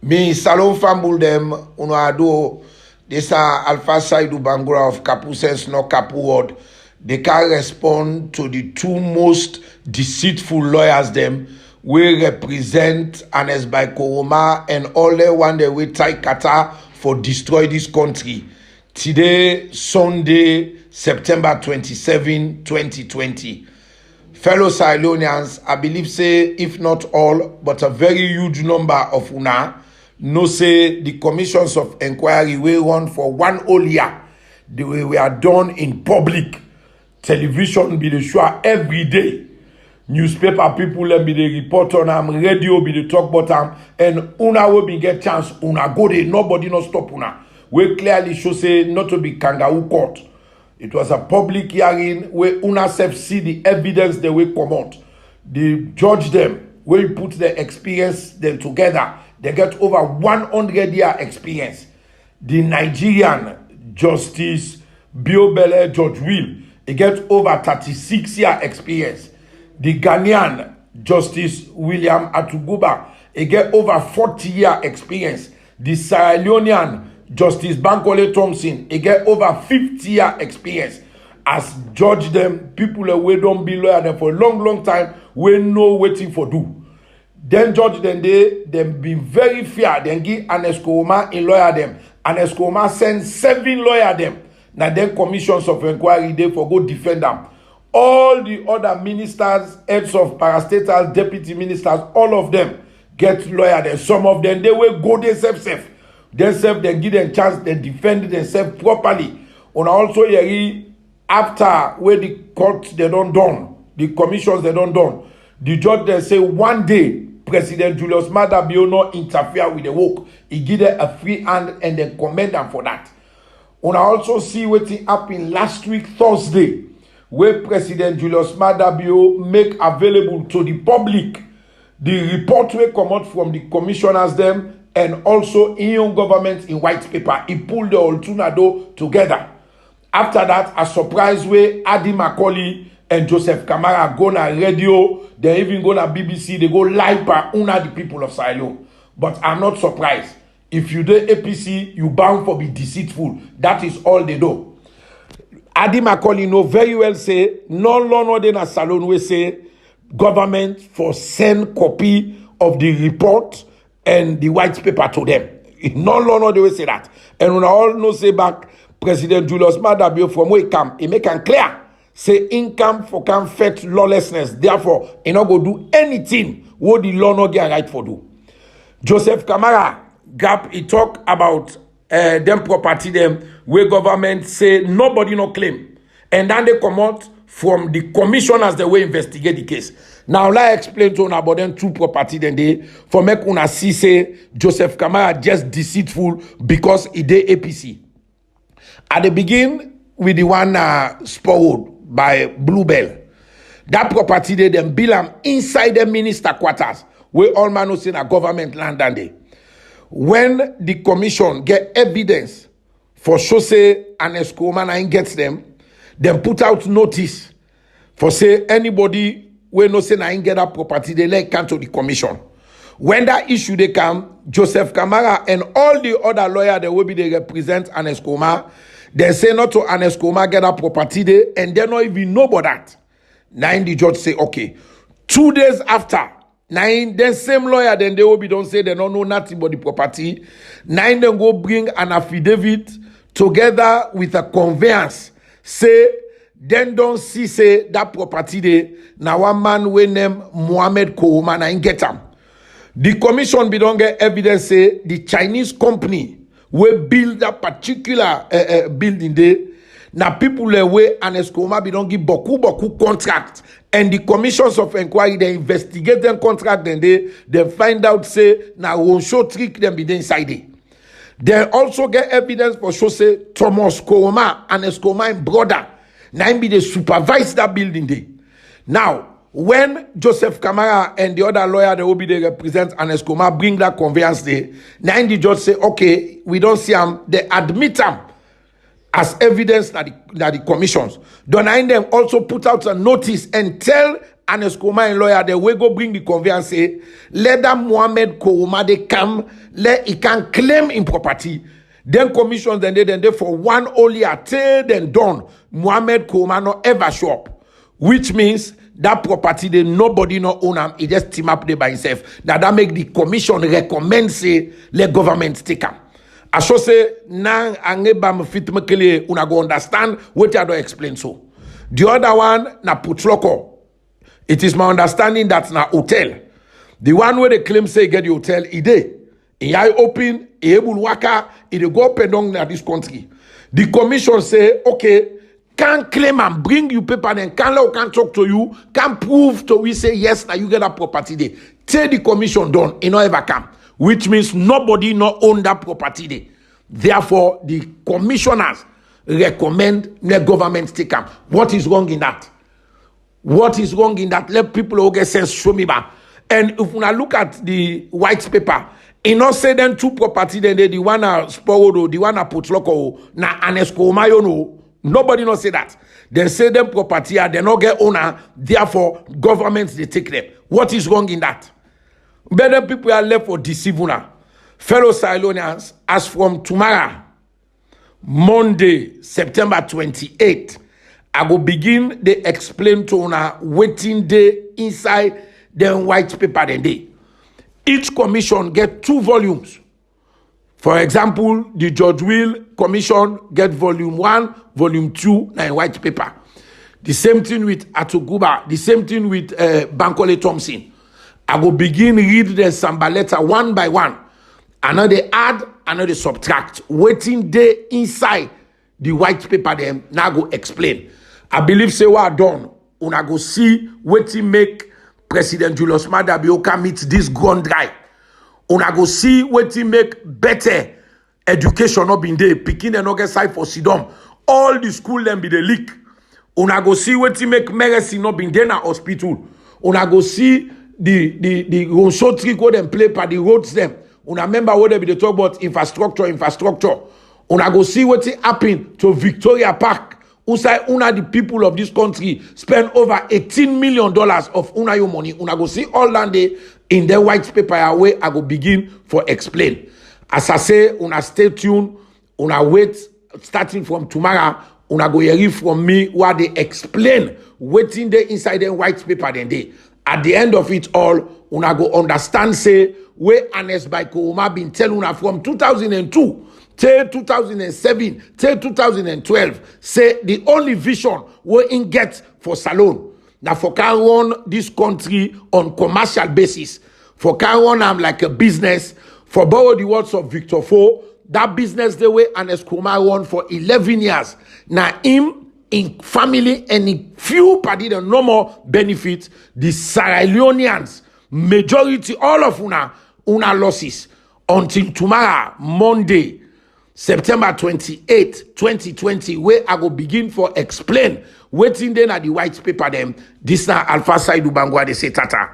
Mi salon fambul dem uno ado desa Alpha Saidu Bangura of Kapusens no Kapu Ward. They can respond to the two most deceitful lawyers them we represent Anes by Koroma and all the one that we try Qatar for destroy this country. Today, Sunday, September 27, 2020. Fellow Silonians, I believe say, if not all, but a very huge number of una, no say the commissions of inquiry will run for 1 whole year. The way we are done in public. Television be the show every day. Newspaper people let be the report on them, radio be the talk about them, and una will be get chance, una go there, nobody no stop una. We clearly show say not to be kangaroo court. It was a public hearing where una self see the evidence they will come out. They judge them, where you put the experience them together. They get over 100-year experience. The Nigerian Justice Biobele George Will, he get over 36-year experience. The Ghanaian Justice William Atuguba, he get over 40-year experience. The Sierra Leonean Justice Bankole Thompson, he get over 50-year experience. As judge them, people away don't be lawyer them for a long time, we know waiting for do. Then judge them, they be very fair. Then give Anes Koroma in lawyer them. Anes Koroma send 7 lawyer them. Now then commissions of inquiry, they for go defend them. All the other ministers, heads of parastatals, deputy ministers, all of them get lawyer them. Some of them, they will go themselves. Themselves, they give them chance, they defend themselves properly. And also, after where the court they don't done, the commissions they don't done, the judge they say one day, President Julius Maada Bio not interfere with the work. He give them a free hand and then commend them for that. And I also see what happened last week, Thursday, where President Julius Maada Bio make available to the public the report will come out from the commissioners them and also in government in white paper. He pulled the whole tornado together. After that, a surprise way, Adi Macaulay and Joseph Kamara go na radio, they even go na BBC, they go live by una the people of Silo. But I'm not surprised. If you do APC, you bound for be deceitful. That is all they do. Adi Macaulay know very well say, no longer than a salon we say, government for send copy of the report and the white paper to them. No longer they will say that. And we all know say back, President Julius Maada Bio from where he come, he make it clear. Say income for can affect lawlessness. Therefore, he not go do anything what the law not get right for do. Joseph Kamara Gap, he talk about them property them where government say nobody no claim. And then they come out from the commissioners that will investigate the case. Now, let I explain to you about them two property then they for make una see say Joseph Kamara just deceitful because he did APC. At the begin with the one spoiled by Bluebell. That property they them bill them inside the minister quarters where all man know say na government land and they. When the commission get evidence for show say Anes Koroma and gets them put out notice for say anybody when no say na get that property they let come to the commission. When that issue they come, Joseph Kamara and all the other lawyers that will be they represent Anes Koroma, they say not to Anes Koroma get that property there and they don't even know about that. Now the judge say okay. 2 days after, then same lawyer then they will be don't say they don't know nothing about the property. Then go bring an affidavit together with a conveyance. Say then don't see say that property there. Now one man we name Mohammed Koroma and get him. The commission be don't get evidence say the Chinese company will build that particular building there. Now people way Anes Koroma be don't give boku contract. And the commissions of inquiry, they investigate them contract, then they find out, say, now won't show trick them be inside it. They also get evidence for show, say, Thomas Koroma and Anes Koroma brother. Now be they supervise that building there. Now, when Joseph Kamara and the other lawyer, that will be they represent Anes Koroma, bring that conveyance there, now the judge say, okay, we don't see them, they admit them as evidence that the commissions. Then them also put out a notice and tell Anes Kouma and lawyer, they will go bring the conveyance, say, let that Mohamed Kouma they come, let he can claim in property. Then commissions, then they for one only attained and done. Mohamed Kouma not ever show up, which means that property they nobody no own him. He just team up there by himself. That make the commission recommend say let government take him. I should say now angeba fit mekele una go understand what I don't explain so. The other one na Putloko. It is my understanding that na hotel. The one where they claim say get the hotel ide. I open, able waka, it go up and down in this country. The commission say, okay, can claim and bring you paper and can talk to you, can prove to we say yes, now you get that property there. Tell the commission done, it no ever come. Which means nobody no own that property there. Therefore, the commissioners recommend the government take up. What is wrong in that? What is wrong in that? Let people who get sense show me back. And if we look at the white paper, it not say then two property, then the one are Sporo, the one are Putloko, na Anes Kouma no. Nobody not say that. They say them property are they not get owner, therefore governments they take them. What is wrong in that? Better people are left for deceiving now. Fellow Silonians, as from tomorrow, Monday, September 28th, I will begin the explain to una waiting day inside the white paper then day. Each commission get 2 volumes. For example, the George Will Commission get volume 1, volume 2, in white paper. The same thing with Atuguba, the same thing with Bankole Thompson. I will begin read the Samba letter one by one. Another add, another subtract. Waiting day inside the white paper them. Now go explain. I believe say what done. Una go see waiting make President Julius Maada Bioka meet this ground dry. Una go see waiting make better education up in there. Picking and get side for Sidom. All the school them be the leak. Una go see waiting make medicine up in there na hospital. Una go see the show trick go them play by the roads them. Una remember what they be talk about infrastructure. Una go see what happen to Victoria Park. Una the people of this country spend over $18 million of una your money. Una go see all that day in the white paper way I go begin for explain. As I say, una stay tuned, una wait starting from tomorrow, una go hear from me what they explain waiting there inside the white paper then day. At the end of it all, una go understand say where Anes by Kouma been telling una from 2002 till 2007, till 2012, say the only vision we in get for Salone. Now for can run this country on commercial basis. For can run am like a business. For borrow the words of Victor Fo, that business the way Anes Kouma run for 11 years. Now him in family and in few party the no more benefit. The Sierra Leoneans, majority, all of una losses. Until tomorrow, Monday, September 28, 2020, where I go begin for explain waiting then at the white paper them. This now Alpha Saidu Bangwa they say tata.